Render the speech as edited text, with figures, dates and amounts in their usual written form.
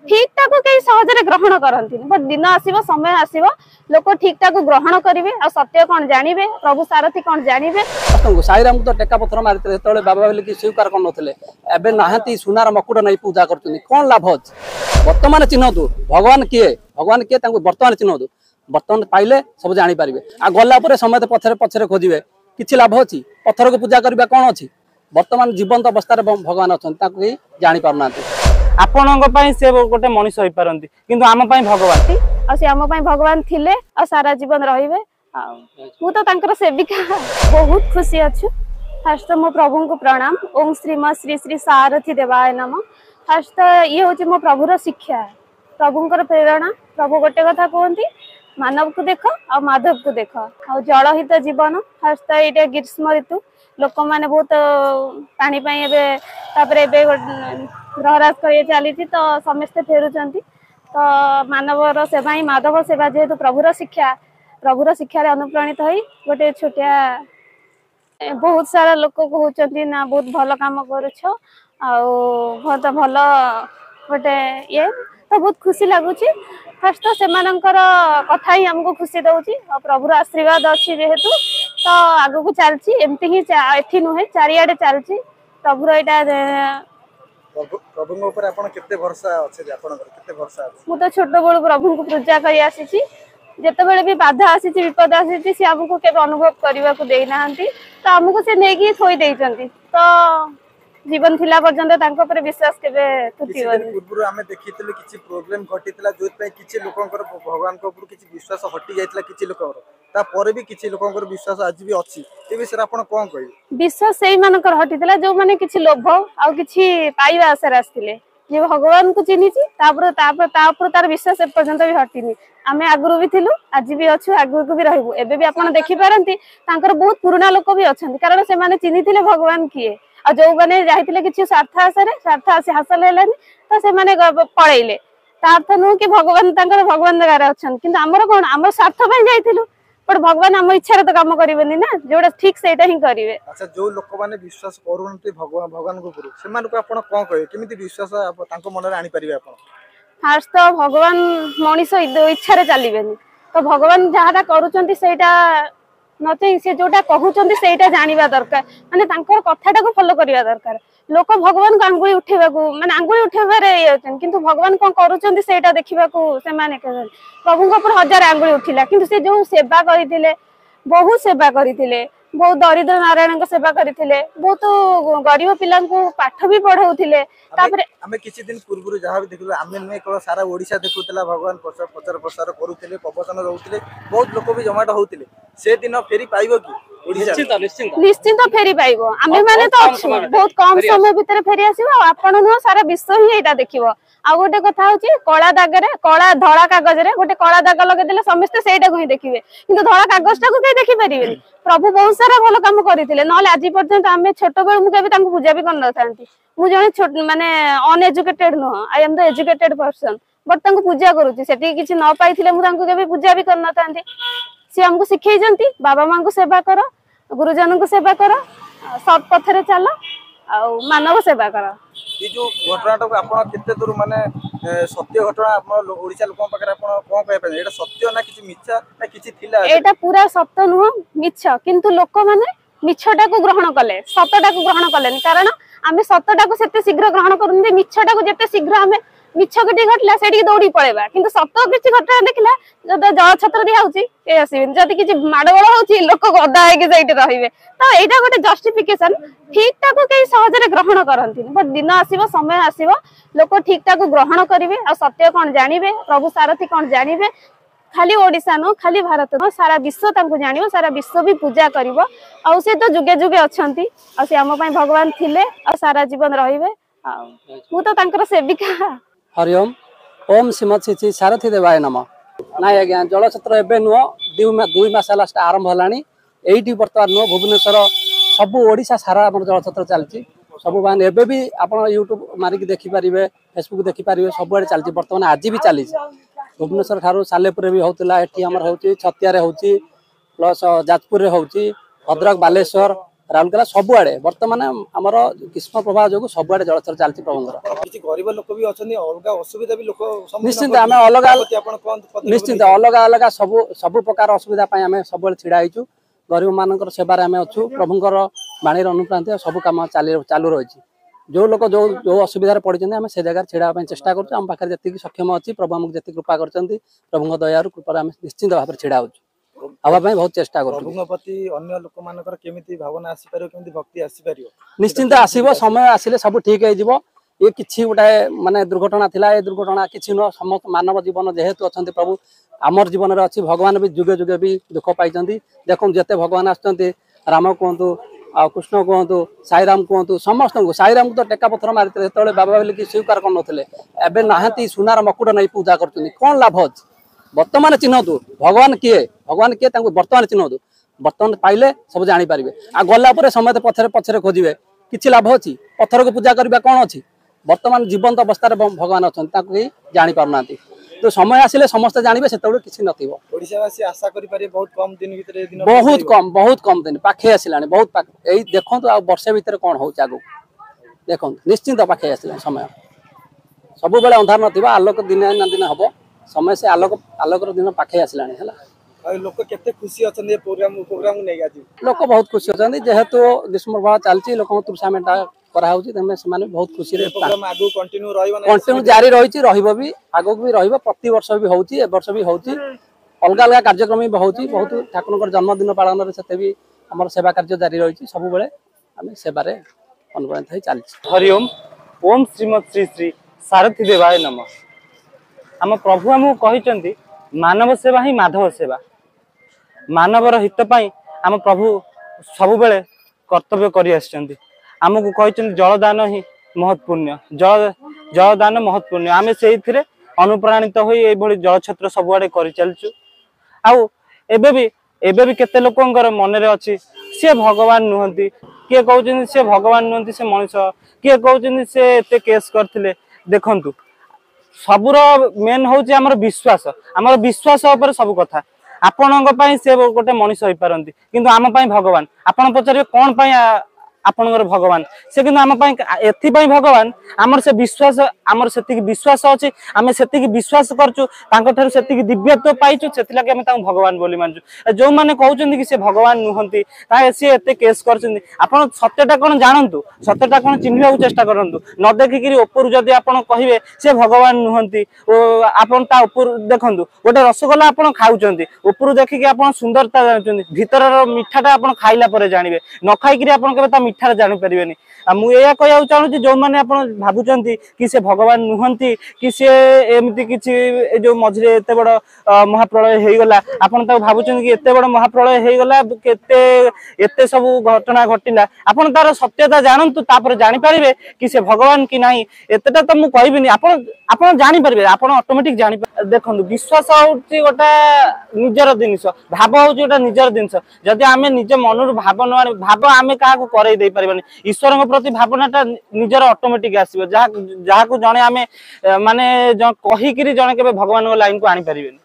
ठीक ठाक कई सहजरे ग्रहण करती बट दिन आसो समय आसो लोक ठीक ठाक ग्रहण करेंगे आ सत्य कौन जानवे प्रभु सारथी कौन जानवे। साईराम तो टेका पथर मारी बाबा बोलिक स्वीकार कर नहांती सुनार मकुट नहीं पूजा कर कौन लाभ अच्छे बर्तमान चिन्हतु भगवान किए बर्तमान चिन्हतु बर्तमान पाइले सब जानीपारे आ गला समय पछरे पछरे खोजे किसी लाभ अच्छी पत्थर को पूजा करवा कौन अच्छी बर्तमान जीवंत अवस्था भगवान अच्छा जानी पारना आपण से गोटे मनीष हो पारती किंतु आम भगवान से आम भगवान थिले आ सारा जीवन रहिबे मु तो तांकर सेविका बहुत खुशी अच्छु। फास्ट तो मो प्रभु को प्रणाम ओम श्री श्री सारथी देवाय नमः। फास्ट तो ये हूँ मो प्रभुर शिक्षा प्रभुंकर प्रेरणा प्रभु गोटे कथा कहती मानव को देख आ माधव को देख आ जलहित जीवन। फास्ट तो ये ग्रीष्म ऋतु लोक मैंने बहुत पानी ग्रहराज कर चली तो समस्ते फेरुंट तो मानवर सेवा ही माधव सेवा जेहेतु प्रभुर शिक्षा अनुप्राणित हो गोटे छोटिया बहुत सारा लोक कहते ना बहुत भल कम कर बहुत भल गोटे ये तो बहुत खुशी लगुच। फास्ट तो सेमानंकर कथा ही हमको खुशी दौची प्रभुर आशीर्वाद अच्छी जेहेतु तो आग को चलती एमती ही एठी नुहे चारिआडे चलती प्रभुर यहाँ मु तो छोट बड़ू प्रभु को पूजा कर आसी जिते बड़े भी बाधा आसी विपद आसी सी आमको केवल अनुभव करने को देना तो आमको से नहीं थोई देती तो जीवन थिला पर्यंत तांको पर विश्वास केबे तुटिबनी। पूर्व आमे देखितले किछि प्रॉब्लम घटितला जोत पे किछि लोकंकर भगवान को ऊपर किछि विश्वास हटि जाइतला किछि लोकंकर ता परे भी किछि लोकंकर विश्वास आज भी अछि ए विषय आपण कोन कहि विश्वास सेही मानकर हटितला जो माने किछि लोभ आ किछि पाइबा आशा आस्थिले जे भगवान को चिन्हिछि तापर तार विश्वास ए पर्यंत भी हटिनी आमे आगुरु भी थिलु आज भी अछु आगुरु को भी रहबु एबे भी आपण देखि पारंती तांकर बहुत पुराना लोक भी अछंती कारण से माने चिन्हिथिले भगवान किए आ जो मैंने जाइए किसी स्वार्थ आसी हासिल है तो से माने पलैले अर्थ नुह कि भगवान भगवान जगार अच्छा कि आमर कौन आम स्वार्थ जाइलु बट भगवान आम इच्छा तो कम करेंगे ना जोटा ठीक से ही करेंगे। अच्छा जो लोक मैंने विश्वास करते भगवान को से आपन कौन कहे केमिति विश्वास मन में आनी पारे आप फास्ट तो भगवान मनीष इच्छा चलिए तो भगवान जहाँ करुँच न सी जोटा कहते से जानवा दरकार माने कथाटा को फॉलो करवा दरकार लोक भगवान को आंगुली उठेबा माने आंगुली उठेबार किंतु भगवान कौन करुँच से देखा प्रभु हजार आंगुली उठिला किंतु से जो सेवा करते बहुत सेवा करते बहुत दरिद्र नारायण सेवा करते बहुत गरीब पिला पाठ भी पढ़ाऊले आमे किछि दिन पूर्व जहाँ भी देखु आमे नहीं केवल सारा ओडिशा देखुला भगवान प्रचार प्रसार करुले प्रवचन रोते बहुत लोक भी जमाट होते से दिन फेरी पाइब कि निश्चिंत फेरी पाइब आमे माने तो बहुत कम समय भितर फेरी आसीबो आपण नुह सारा विश्व ही एटा देखिबो। आ गोटे कथा होची कला दागरे कला धड़ा कागज रे गोटे कला दाग लगे देले समस्त सेटा को ही देखिबे किंतु धड़ा कागज टा को के देखि परिबे प्रभु बहुत सारा भलो काम करथिले नले आज पर्यंत आमे छोट बेल मु केबे तांको पूजा भी कर न थांती मु जने छोट माने uneducated no I am the educated person but तांको पूजा करूची सेठी किछि न पाइथिले मु तांको केबे पूजा भी कर न थांती से हमको सिखै जंती बाबा मां को सेवा करो गुरुजन को सेवा करो सत पथरे चलो आ मानव सेवा करो। ये जो घटनाटा को आपण केते दूर माने सत्य घटना आपण ओडिसा लोक पाखरे आपण कोन कहे पाए एटा सत्य ना किछि मिच्छा ना किछि थिला एटा पूरा सत्य नुह मिछ किंतु लोक माने मिछटा को ग्रहण कले सत्यटा को ग्रहण कलेनी कारण आमे सत्यटा को सेते शीघ्र ग्रहण करूनी मिछटा को जेते शीघ्र आमे मिछ कटी घटला सेठी दौड़ी पळेबा किंतु सत्य किछि घटना देखिला जद जल छत्र दिया होची ए आसीबिन जदी किछि माडगोळ होची लोक गदा हे के सेठी रहिबे तो एटा गोटे जस्टिफिकेशन ठीक ठाक कई सहजरे ग्रहण करंती बट दिन आसीबो समय आसीबो लोक ठीक ठाक ग्रहण करिवे आ सत्य कोन जानिबे प्रभु सारथी कोन जानिबे खाली ओडिशा नो खाली भारत नो सारा विश्व तांको जानिबो सारा विश्व भी पूजा करिवो आ से तो जुगे जुगे अछंती आ से हम पई भगवान थिले आ सारा जीवन रहिबे आ मु तो तांकर सेविका। हरिओम ओम श्रीमद श्री सारथी देवाय नमः। ना आज्ञा जलछत्र एवं नुह 2 मास आरंभ होलानी एटी बर्तमान नुह भुवनेश्वर सबू ओडिशा सारा आम जलछत्र चलती सब मान एबे भी आप यूट्यूब मारिक देखिपारे फेसबुक देखिपारे सबुआड़े चलती बर्तमान आज भी चली भुवनेश्वर ठारू सालेपुर भी होता एटी आमर हो छतिया होची प्लस जाजपुर होची भद्रक बालेश्वर ରାଉରକେଲା ସବୁଆଡେ ବର୍ତ୍ତମାନ ଆମର ଗ୍ରୀଷ୍ମ ପ୍ରବାହ ଯୋଗୁଁ ସବୁଆଡେ ଜଳସ୍ତର ଚାଲିଛି ପ୍ରଭୁଙ୍କର। କିଛି ଗରିବ ଲୋକ ବି ଅଛନ୍ତି, ଅଲଗା ଅସୁବିଧା ବି ଲୋକ ନିଶ୍ଚିନ୍ତ ଆମେ ଅଲଗା ନିଶ୍ଚିନ୍ତ ଅଲଗା ଅଲଗା ସବୁ ପ୍ରକାର ଅସୁବିଧା ପାଇଁ ଆମେ ସବୁବେଳେ ଛିଡା ହେଇଛୁ। ଗରିବ ମାନଙ୍କର ସେବାରେ ଆମେ ଅଛୁ। ପ୍ରଭୁଙ୍କର ବାଣୀର ଅନୁପ୍ରାନ୍ତି ସବୁ କାମ ଚାଲୁ ରହିଛି। ଯୋଉ ଲୋକ ଯୋଉ ଅସୁବିଧାରେ ପଡିଛନ୍ତି ଆମେ ସେ ଜାଗାରେ ଛିଡା ପାଇଁ ଚେଷ୍ଟା କରୁଛୁ। ଆମ ପାଖରେ ଯେତିକି ସକ୍ଷମ ଅଛି, ପ୍ରଭୁ ଆମକୁ ଯେତିକି କୃପା କରିଛନ୍ତି, ପ୍ରଭୁଙ୍କ ଦୟାରୁ କୃପାରେ ଆମେ ନିଶ୍ଚିନ୍ତ ଭାବରେ ଛିଡା ହଉଛୁ। ହବା ପାଇଁ ବହୁତ ଚେଷ୍ଟା କରୁଛୁ। ପ୍ରଭୁଙ୍କ ପ୍ରତି ଅନ୍ୟ ଲୋକମାନଙ୍କର କେମିତି ଭାବନା ଆସିପାରିବ, କେମିତି ଭକ୍ତି ଆସିପାରିବ? ନିଶ୍ଚିନ୍ତ ଆସିବ, ସମୟ ଆସିଲେ ସବୁ ଠିକ ହେଇଯିବ। ये किसी गोटे माने दुर्घटना थिला, ये दुर्घटना किसी न समस्त मानव जीवन जेहेतु अच्छा प्रभु आमर जीवन में अच्छी भगवान भी जुगे जुगे भी दुख पाई। देखो जिते भगवान आसते राम कहतु आ कृष्ण कहतु साईराम कहतु समस्त को साईराम तो टेका पथर मारी जो बाबा बोल कि स्वीकार करते एवं नहांती सुनार मकुट नहीं पूजा कर कौन लाभ अच्छे। बर्तमान चिन्हतु भगवान किए बर्तमान चिन्हतु बर्तमान पाइले सब जापर आ गला समस्त पछरे पछरे खोजे किसी लाभ अच्छी पत्थर को पूजा करवा कौन अच्छी। बर्तमान जीवंत अवस्था भगवान अच्छा कहीं जापार ना तो समय आसिले समस्ते जानवे से किसी ओडिशावासी आशा करि बहुत कम दिन भीतर बहुत कम दिन पाखे आसला बहुत यही देखो आ वर्षे भितर कौन हो देखो निश्चिंत पाखे आसला समय सब बेले अंधार ना आलोक दिन ना दिन हम समय से आलोकर दिन पाखे आसला लोक केते खुशी अछन प्रोग्राम नहीं आज लोक बहुत खुशी अच्छा जेहेतु ग्रीष्म प्रवाह चलती लोक तुलसा मेंटा कराऊँगी बहुत खुशी कंटिन्यू जारी रही भी आगक भी प्रति वर्ष भी होती वर्ष भी होती अलग अलग कार्यक्रम भी होती बहुत ठाकुर जन्मदिन पालन से भी आम सेवा कार्य जारी रही सब बेले आम सेवारे अनुप्राणित हो चली। हरिओम ओम श्रीमद श्री श्री सारथी देवाय नमः। आम प्रभु आमको कहते मानव सेवा ही माधव सेवा। मानवर हित पाई आम प्रभु सब बेले कर्तव्य करि आछंती। आमको कहते जलदान ही महत्वपूर्ण जलदान महत्वपूर्ण आम से अनुप्राणित हो जल छत्र सबुआड़े कर चलचु। आबे भी केते लोकंकर मन रे अच्छी सी भगवान नुहंती किए कहते सी भगवान नुहंती से मनुष्य किए कहते से एते केस करथिले। देखंतु सबुर मेन होची हमर विश्वास उपर सब कथा आपणक पई से गोटे मनुष्य होई पारंती किंतु आम पई भगवान आपण पचारे कोन पई आपणकर भगवान से किंतु आम एथि भगवान आमर से विश्वास आमर से विश्वास अच्छी आम से विश्वास करचु से दिव्यत्व पाइचु से आम भगवान बोली मानचु। जो मैंने कहते कि से भगवान नुहंती सी एत केस कर सत्यटा कौन जानतु सत्यटा कौन चिन्ह चेष्टा करूँ न देखिक ऊपर जदि आप कहे से भगवान नुहंती आपन देखु गोटे रसगोला आप खाऊँ ऊपर देखिक आप सुंदरता जानते भीतर मिठाटा आप खाइला जानवे न खाई आप मिठार जापर मुझे कहूँ चाहूँगी जो मैंने भावुं कि से भगवान नुहंती कि सी एमती किसी जो मझे एत बड़ महाप्रलय होगला आपन भावुं कि एत बड़ महाप्रलय होगला एत सब घटना घटला आपन तार सत्यता जानतु तापर जानीपारे कि से भगवान कि नहीं एतटा तो मुझे कहबी आप जानीपारे आप ऑटोमेटिक जानी देखो विश्वास हूँ गोटा निजर जिनिस भाव हूँ गोटा निजर जिनिस जदि आम निज मन भाव न भाव आम क्या करई दे पारिबानी ईश्वर प्रति भावनाटा निजर ऑटोमेटिक आसो जहाँ जहाँ जड़े आम माने कहीकि जड़े के भगवान लाइन को आनी पारिबेनी।